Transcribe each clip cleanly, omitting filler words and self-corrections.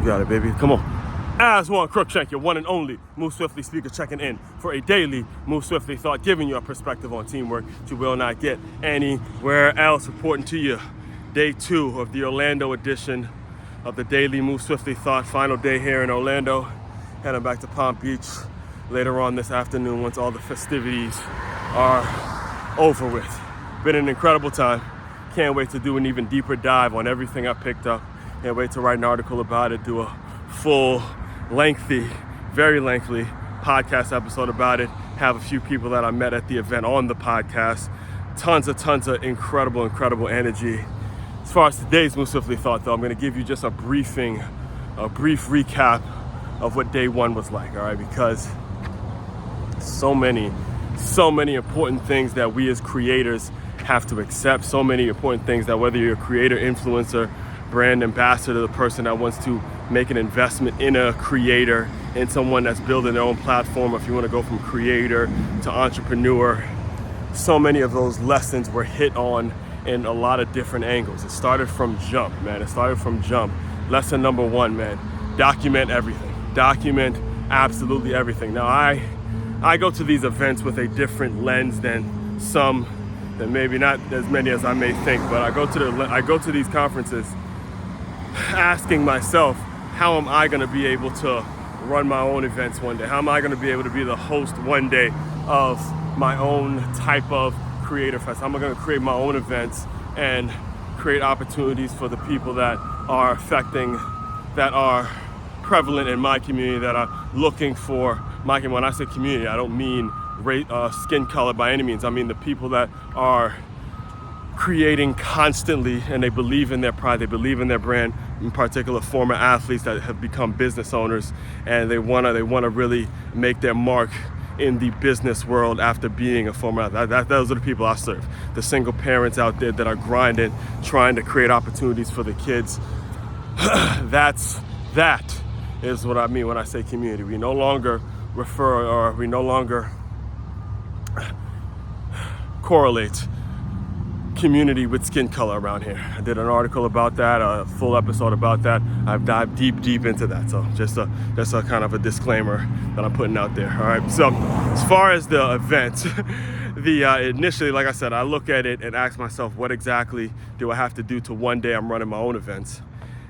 You got it, baby. Come on. Aswand, Cruickshank, your one and only Move Swiftly speaker, checking in for a daily Move Swiftly thought, giving you a perspective on teamwork that you will not get anywhere else. Reporting to you day 2 of the Orlando edition of the daily Move Swiftly thought. Final day here in Orlando. Heading back to Palm Beach later on this afternoon once all the festivities are over with. Been an incredible time. Can't wait to do an even deeper dive on everything I picked up. Can't wait to write an article about it, do a full, lengthy, very lengthy podcast episode about it. Have a few people that I met at the event on the podcast. Tons of incredible energy. As far as today's Move Swiftly thought, though, I'm going to give you just a brief recap of what day 1 was like, all right? Because so many important things that we as creators have to accept. So many important things that whether you're a creator, influencer, brand ambassador, the person that wants to make an investment in a creator, in someone that's building their own platform, if you want to go from creator to entrepreneur, so many of those lessons were hit on in a lot of different angles. It started from jump, man. Lesson number 1, man, document everything. Document absolutely everything. Now, I go to these events with a different lens than maybe not as many as I may think, but I go to these conferences asking myself, how am I going to be able to run my own events one day? How am I going to be able to be the host one day of my own type of creator fest? How am I going to create my own events and create opportunities for the people that are prevalent in my community, that are looking for my community? When I say community, I don't mean skin color by any means. I mean the people that are creating constantly, and they believe in their pride, they believe in their brand, in particular former athletes that have become business owners, and they want to really make their mark in the business world after being a former athlete. Those are the people I serve. The single parents out there that are grinding, trying to create opportunities for the kids. That is what I mean when I say community. We no longer correlate community with skin color around here. I did an article about that, a full episode about that. I've dived deep into that. So just a kind of a disclaimer that I'm putting out there. All right. So as far as the event, initially, like I said, I look at it and ask myself, what exactly do I have to do to one day I'm running my own events?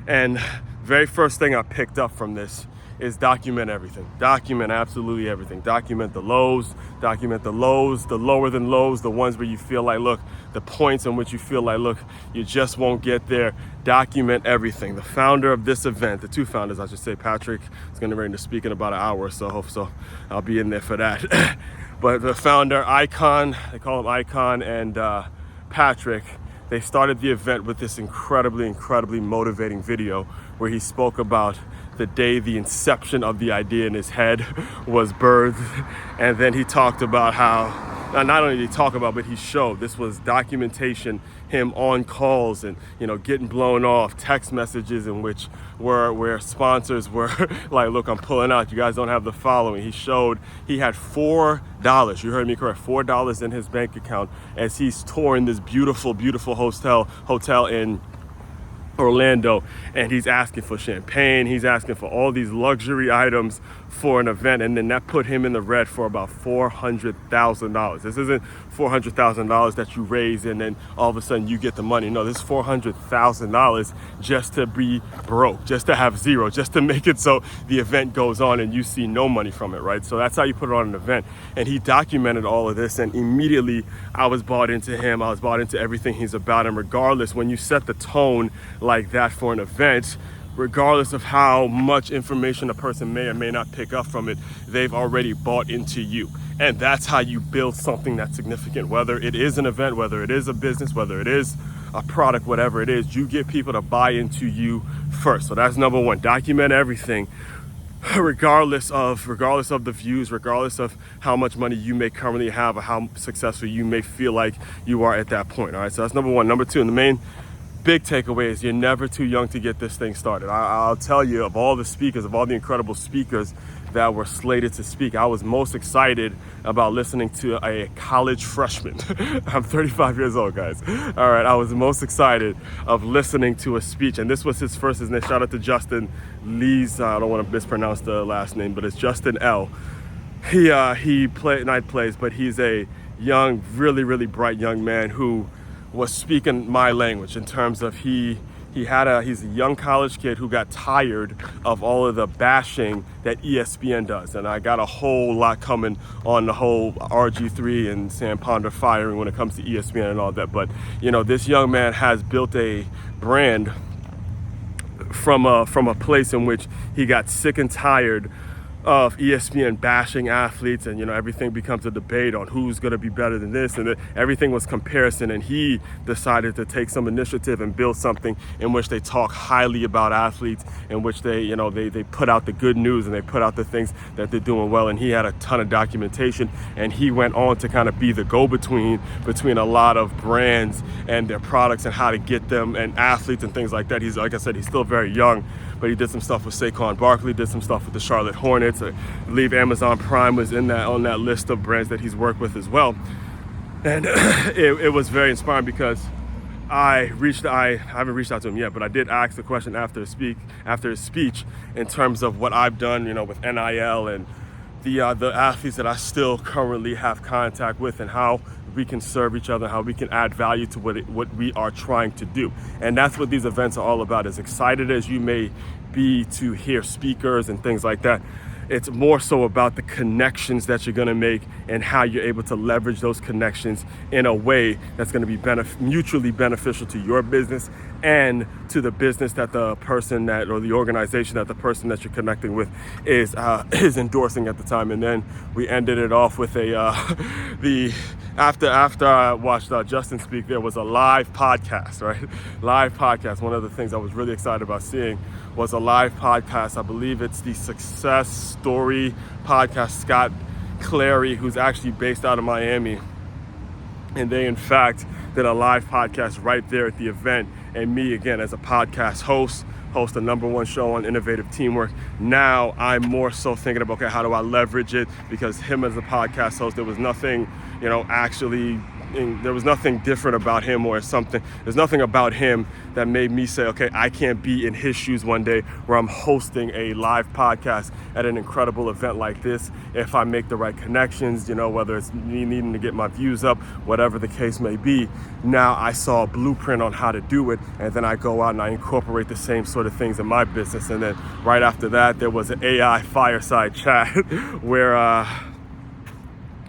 And very first thing I picked up from this is document everything. Document absolutely everything. Document the lows, the lower than lows, the ones where you feel like, look, the points in which you feel like, look, you just won't get there. Document everything. The founder of this event, the 2 founders, I should say, Patrick is going to be ready to speak in about an hour or so, so I'll be in there for that. But the founder, Icon, they call him Icon, and Patrick, they started the event with this incredibly motivating video where he spoke about the day the inception of the idea in his head was birthed. And then he talked about how, not only did he talk about, but he showed, this was documentation, him on calls and, getting blown off, text messages in which where sponsors were like, look, I'm pulling out, you guys don't have the following. He showed he had $4, you heard me correct, $4 in his bank account as he's touring this beautiful hotel in Orlando, and he's asking for champagne, he's asking for all these luxury items for an event, and then that put him in the red for about $400,000. This isn't $400,000 that you raise and then all of a sudden you get the money. No, this is $400,000 just to be broke, just to have zero, just to make it so the event goes on and you see no money from it, right? So that's how you put it on an event. And he documented all of this, and immediately I was bought into him. I was bought into everything he's about. And regardless, when you set the tone like that for an event, regardless of how much information a person may or may not pick up from it, they've already bought into you. And that's how you build something that's significant, whether it is an event, whether it is a business, whether it is a product, whatever it is, you get people to buy into you first. So that's number 1, document everything, regardless of the views, regardless of how much money you may currently have or how successful you may feel like you are at that point. All right, so that's number 1. Number 2, and the main big takeaway is you're never too young to get this thing started. I'll tell you, of all the speakers, of all the incredible speakers that were slated to speak, I was most excited about listening to a college freshman. I'm 35 years old, guys. All right, I was most excited of listening to a speech, and this was his first. His name, shout out to Justin Lee's. I don't want to mispronounce the last name, but it's Justin L. He plays, but he's a young, really bright young man who was speaking my language in terms of he's a young college kid who got tired of all of the bashing that ESPN does. And I got a whole lot coming on the whole RG3 and Sam Ponder firing when it comes to ESPN and all that. But, you know, this young man has built a brand from a place in which he got sick and tired of ESPN bashing athletes, and, you know, everything becomes a debate on who's going to be better than this, and everything was comparison. And he decided to take some initiative and build something in which they talk highly about athletes, in which they put out the good news and they put out the things that they're doing well. And he had a ton of documentation, and he went on to kind of be the go-between between a lot of brands and their products and how to get them and athletes and things like that. He's, like I said, he's still very young, but he did some stuff with Saquon Barkley, did some stuff with the Charlotte Hornets. I believe Amazon Prime was on that list of brands that he's worked with as well. And it was very inspiring because I haven't reached out to him yet, but I did ask the question after his speech in terms of what I've done, you know, with NIL and the athletes that I still currently have contact with, and how we can serve each other, how we can add value to what we are trying to do. And that's what these events are all about. As excited as you may be to hear speakers and things like that, it's more so about the connections that you're going to make and how you're able to leverage those connections in a way that's going to be mutually beneficial to your business and to the business that the person or the organization that the person that you're connecting with is endorsing at the time. And then we ended it off with after I watched Justin speak, there was a live podcast, right? Live podcast. One of the things I was really excited about seeing was a live podcast. I believe it's the Success Story podcast. Scott Clary, who's actually based out of Miami, and they in fact did a live podcast right there at the event. And me, again, as a podcast host the number one show on innovative teamwork. Now I'm more so thinking about, okay, how do I leverage it? Because him as a podcast host, there was nothing, you know, there was nothing different about him or something. There's nothing about him that made me say, okay, I can't be in his shoes one day where I'm hosting a live podcast at an incredible event like this. If I make the right connections, you know, whether it's me needing to get my views up, whatever the case may be. Now I saw a blueprint on how to do it, and then I go out and I incorporate the same sort of things in my business. And then right after that, there was an AI fireside chat where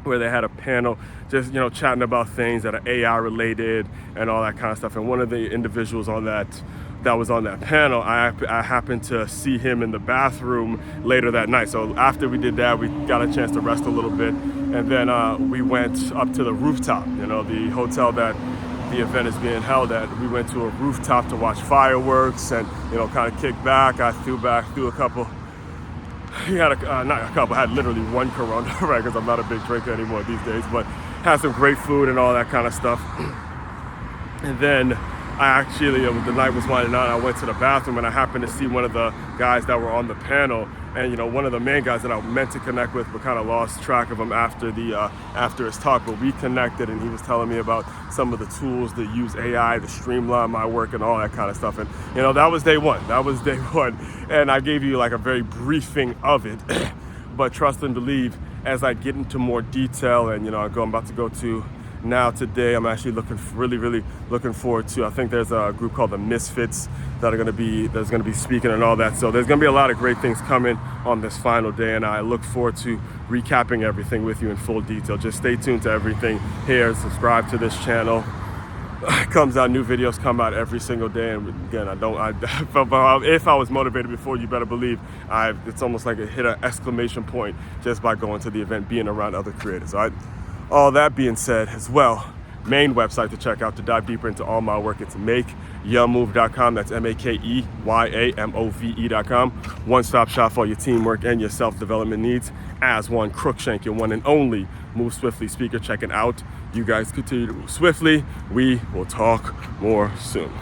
they had a panel just, you know, chatting about things that are AI related and all that kind of stuff. And one of the individuals on that was on that panel, I happened to see him in the bathroom later that night. So after we did that, we got a chance to rest a little bit, and then we went up to the rooftop, you know, the hotel that the event is being held at. We went to a rooftop to watch fireworks and, you know, kind of kick back. I threw a couple. He had not a couple, I had literally one Corona, right, because I'm not a big drinker anymore these days, but had some great food and all that kind of stuff. And then the night was winding down, I went to the bathroom, and I happened to see one of the guys that were on the panel, and, you know, one of the main guys that I meant to connect with, but kind of lost track of him after his talk. But we connected, and he was telling me about some of the tools that use AI to streamline my work and all that kind of stuff. And, you know, that was day one. And I gave you like a very briefing of it. But trust and believe, as I get into more detail, and, you know, I'm about to go to now today, I'm actually really looking forward to, I think there's a group called the Misfits that's going to be speaking and all that. So there's going to be a lot of great things coming on this final day, and I look forward to recapping everything with you in full detail. Just stay tuned to everything here. Subscribe to this channel. New videos come out every single day, and again, if I was motivated before, you better believe it's almost like it hit an exclamation point just by going to the event, being around other creators. All right. All that being said, as well, main website to check out to dive deeper into all my work, it's makeyourmove.com. That's makeyourmove.com. One-stop shop for your teamwork and your self-development needs. Aswand, Cruickshank, your one and only Move Swiftly speaker. Check it out. You guys continue to move swiftly. We will talk more soon.